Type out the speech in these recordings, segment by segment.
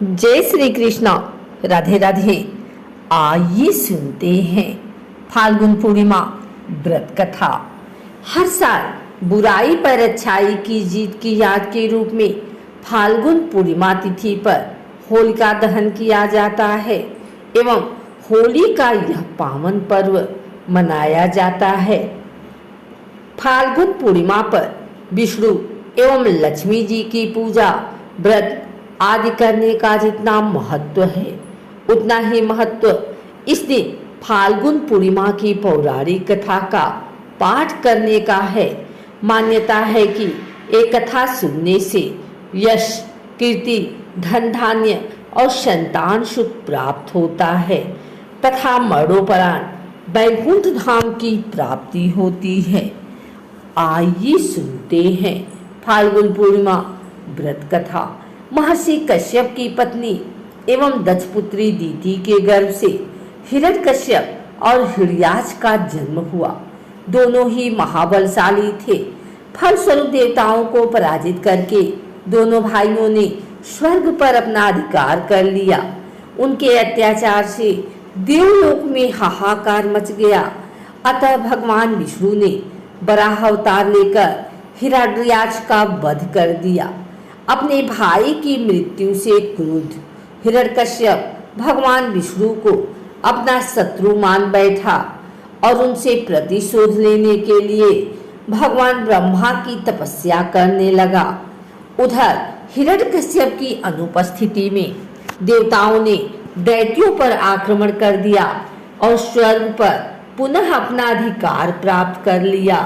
जय श्री कृष्ण। राधे राधे। आइए सुनते हैं फाल्गुन पूर्णिमा व्रत कथा। हर साल बुराई पर अच्छाई की जीत की याद के रूप में फाल्गुन पूर्णिमा तिथि पर होलिका दहन किया जाता है एवं होली का यह पावन पर्व मनाया जाता है। फाल्गुन पूर्णिमा पर विष्णु एवं लक्ष्मी जी की पूजा, व्रत आदि करने का जितना महत्व है, उतना ही महत्व इस दिन फाल्गुन पूर्णिमा की पौराणिक कथा का पाठ करने का है। मान्यता है कि एक कथा सुनने से यश, कीर्ति, धन धान्य और संतान सुख प्राप्त होता है तथा मरणोपरांत वैकुंठ धाम की प्राप्ति होती है। आइए सुनते हैं फाल्गुन पूर्णिमा व्रत कथा। महर्षि कश्यप की पत्नी एवं दक्षपुत्री दीति के गर्भ से हिरण्यकश्यप और हिरण्याक्ष का जन्म हुआ। दोनों ही महाबलशाली थे। फलस्वरूप देवताओं को पराजित करके दोनों भाइयों ने स्वर्ग पर अपना अधिकार कर लिया। उनके अत्याचार से देवलोक में हाहाकार मच गया। अतः भगवान विष्णु ने वराह अवतार लेकर हिरण्याक्ष का वध कर दिया। अपने भाई की मृत्यु से क्रुद्ध हिरण्यकश्यप भगवान विष्णु को अपना शत्रु मान बैठा और उनसे प्रतिशोध लेने के लिए भगवान ब्रह्मा की तपस्या करने लगा। उधर हिरण्यकश्यप की अनुपस्थिति में देवताओं ने दैत्यों पर आक्रमण कर दिया और स्वर्ग पर पुनः अपना अधिकार प्राप्त कर लिया।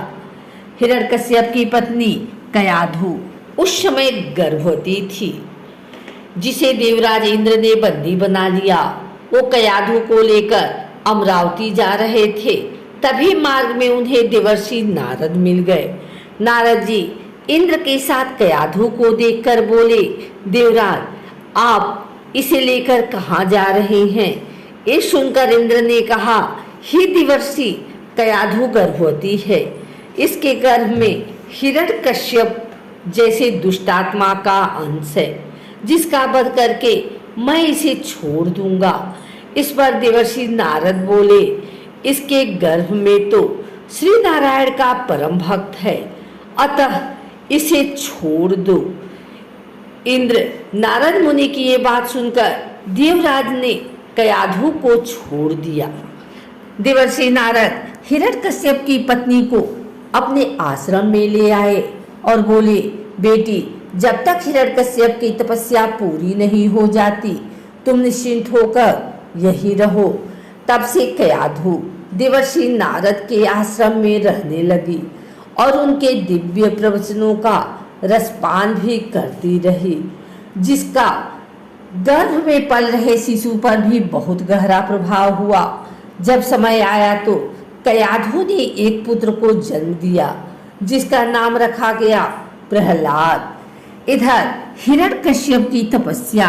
हिरण्यकश्यप की पत्नी कयाधु उस समय गर्भवती थी, जिसे देवराज इंद्र ने बंदी बना लिया। वो कयाधु को लेकर अमरावती जा रहे थे। तभी मार्ग में उन्हें देवर्षि नारद मिल गए। नारद जी इंद्र के साथ कयाधु को देखकर बोले, देवराज आप इसे लेकर कहाँ जा रहे हैं? ये सुनकर इंद्र ने कहा, हे देवर्षि, कयाधु गर्भवती है। इसके गर्भ में हिरण्यकश्यप जैसे दुष्टात्मा का अंश है, जिसका वध करके मैं इसे छोड़ दूंगा। इस पर देवर्षि नारद बोले, इसके गर्भ में तो श्री नारायण का परम भक्त है, अतः इसे छोड़ दो। इंद्र नारद मुनि की ये बात सुनकर देवराज ने कयाधु को छोड़ दिया। देवर्षि नारद हिरण्यकश्यप की पत्नी को अपने आश्रम में ले आए और बोले, बेटी, जब तक हिरण्यकश्यप की तपस्या पूरी नहीं हो जाती तुम निश्चिंत होकर यही रहो। तब से कयाधु देवर्षि नारद के आश्रम में रहने लगी और उनके दिव्य प्रवचनों का रसपान भी करती रही, जिसका गर्भ में पल रहे शिशु पर भी बहुत गहरा प्रभाव हुआ। जब समय आया तो कयाधु ने एक पुत्र को जन्म दिया, जिसका नाम रखा गया प्रहलाद। इधर हिरण्यकश्यप की तपस्या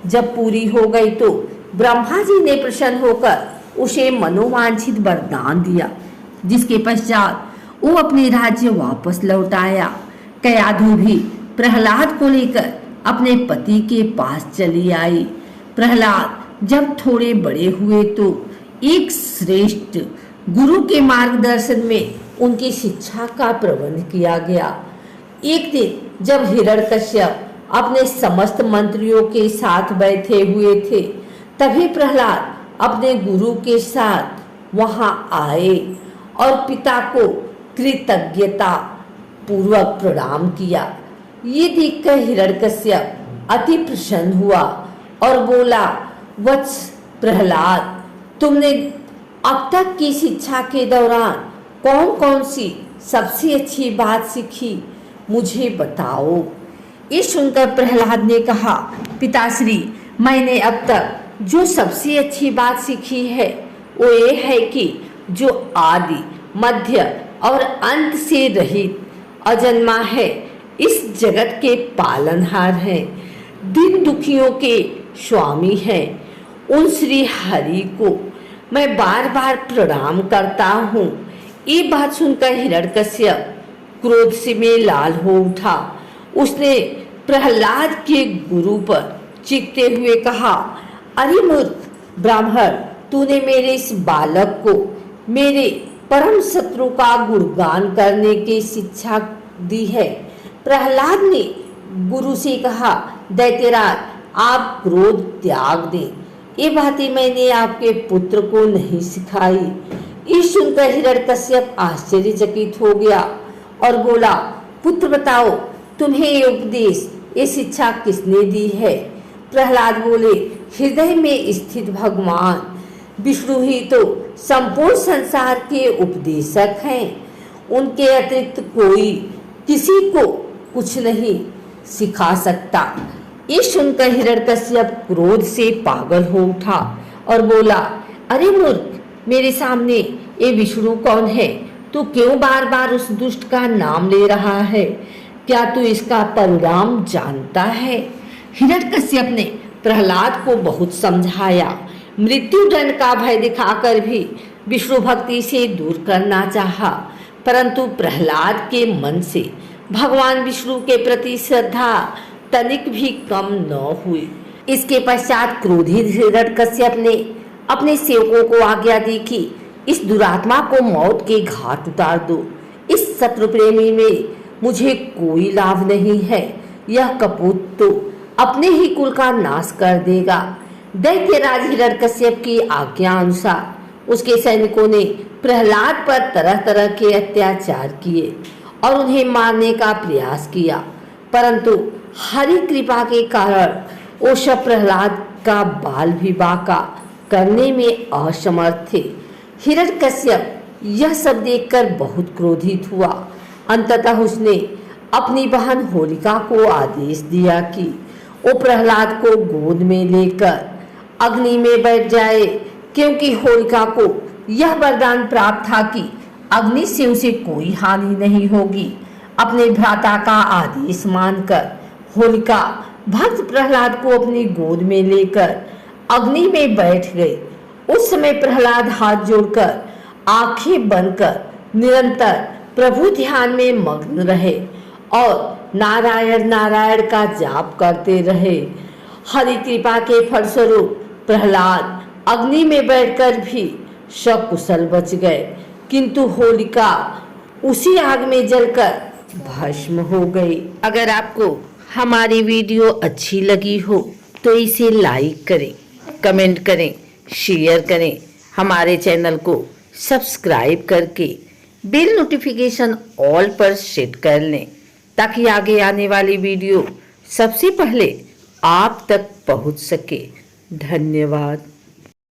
जब पूरी हो गई तो ब्रह्मा जी ने प्रसन्न होकर उसे मनोवांछित वरदान दिया, जिसके पश्चात वो अपने राज्य वापस लौट आया। कयाधु भी प्रहलाद को लेकर अपने पति के पास चली आई। प्रहलाद जब थोड़े बड़े हुए तो एक श्रेष्ठ गुरु के मार्गदर्शन में उनकी शिक्षा का प्रबंध किया गया। एक दिन जब हिरण्यकश्यप अपने समस्त मंत्रियों के साथ बैठे हुए थे, तभी प्रहलाद अपने गुरु के साथ वहां आए और पिता को कृतज्ञता पूर्वक प्रणाम किया। ये देखकर हिरण्यकश्यप अति प्रसन्न हुआ और बोला, वत्स प्रहलाद, तुमने अब तक की शिक्षा के दौरान कौन कौन सी सबसे अच्छी बात सीखी, मुझे बताओ। ये सुनकर प्रहलाद ने कहा, पिताश्री, मैंने अब तक जो सबसे अच्छी बात सीखी है वो ये है कि जो आदि, मध्य और अंत से रहित अजन्मा है, इस जगत के पालनहार है, दीन दुखियों के स्वामी है, उन श्री हरि को मैं बार बार प्रणाम करता हूँ। ये बात सुनकर हिरण्यकश्यप क्रोध से में लाल हो उठा। उसने प्रहलाद के गुरु पर चीखते हुए कहा, अरे मूर्ख ब्राह्मण, तूने मेरे इस बालक को मेरे परम शत्रु का गुणगान करने की शिक्षा दी है। प्रहलाद ने गुरु से कहा, दैत्यराज, आप क्रोध त्याग दें। ये बातें मैंने आपके पुत्र को नहीं सिखाई। ये सुनकर हिरण्यकश्यप आश्चर्यचकित हो गया और बोला, पुत्र बताओ, तुम्हें ये उपदेश, ये शिक्षा किसने दी है? प्रहलाद बोले, हृदय में स्थित भगवान विष्णु ही तो संपूर्ण संसार के उपदेशक हैं। उनके अतिरिक्त कोई किसी को कुछ नहीं सिखा सकता। ये सुनकर हिरण्यकश्यप क्रोध से पागल हो उठा और बोला, अरे मूर्ख, मेरे सामने ये विष्णु कौन है? तू क्यों बार बार उस दुष्ट का नाम ले रहा है? क्या तू इसका परिणाम जानता है? हिरण्यकश्यप ने प्रहलाद को बहुत समझाया, मृत्यु दंड का भय दिखाकर भी विष्णु भक्ति से दूर करना चाहा, परंतु प्रहलाद के मन से भगवान विष्णु के प्रति श्रद्धा तनिक भी कम न हुई। इसके पश्चात क्रोधित हिरण्यकश्यप ने अपने सेवकों को आज्ञा दी कि इस दुरात्मा को मौत के घाट उतार दो। इस शत्रु प्रेमी में मुझे कोई लाभ नहीं है। यह कपूत तो अपने ही कुल का नाश कर देगा। दैत्यराज हिरण्यकश्यप की आज्ञा अनुसार उसके सैनिकों ने प्रहलाद पर तरह तरह के अत्याचार किए और उन्हें मारने का प्रयास किया, परंतु हरि कृपा के कारण वो सब प्रहलाद का बाल भी बांका करने में असमर्थ थे। हिरण्यकश्यप यह सब देखकर बहुत क्रोधित हुआ। अंततः उसने अपनी बहन होलिका को आदेश दिया कि वो प्रहलाद को गोद में लेकर अग्नि में बैठ जाए, क्योंकि होलिका को यह वरदान प्राप्त था कि अग्नि से उसे कोई हानि नहीं होगी। अपने भ्राता का आदेश मानकर होलिका भक्त प्रहलाद को अपनी गोद में लेकर अग्नि में बैठ गई। उस समय प्रहलाद हाथ जोड़कर आंखें बंद कर निरंतर प्रभु ध्यान में मग्न रहे और नारायण नारायण का जाप करते रहे। हरि कृपा के फलस्वरूप प्रहलाद अग्नि में बैठकर भी सकुशल बच गए, किंतु होलिका उसी आग में जलकर भस्म हो गई। अगर आपको हमारी वीडियो अच्छी लगी हो तो इसे लाइक करें, कमेंट करें, शेयर करें। हमारे चैनल को सब्सक्राइब करके बेल नोटिफिकेशन ऑल पर सेट कर लें, ताकि आगे आने वाली वीडियो सबसे पहले आप तक पहुंच सके। धन्यवाद।